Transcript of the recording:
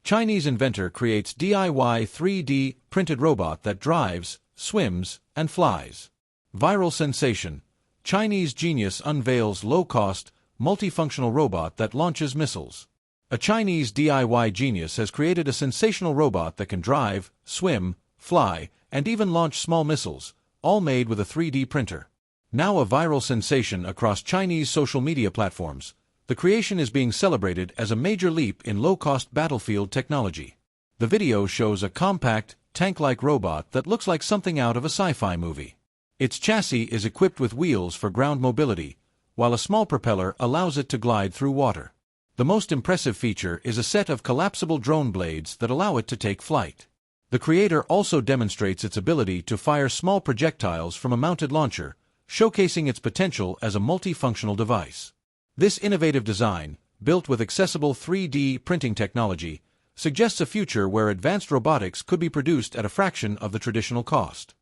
Chinese inventor creates DIY 3D printed robot that drives, swims, and flies. Viral sensation. Chinese genius unveils low-cost, multifunctional robot that launches missiles. A Chinese DIY genius has created a sensational robot that can drive, swim, fly, and even launch small missiles, all made with a 3D printer. Now a viral sensation across Chinese social media platforms, the creation is being celebrated as a major leap in low-cost battlefield technology. The video shows a compact, tank-like robot that looks like something out of a sci-fi movie. Its chassis is equipped with wheels for ground mobility, while a small propeller allows it to glide through water. The most impressive feature is a set of collapsible drone blades that allow it to take flight. The creator also demonstrates its ability to fire small projectiles from a mounted launcher, showcasing its potential as a multifunctional device. This innovative design, built with accessible 3D printing technology, suggests a future where advanced robotics could be produced at a fraction of the traditional cost.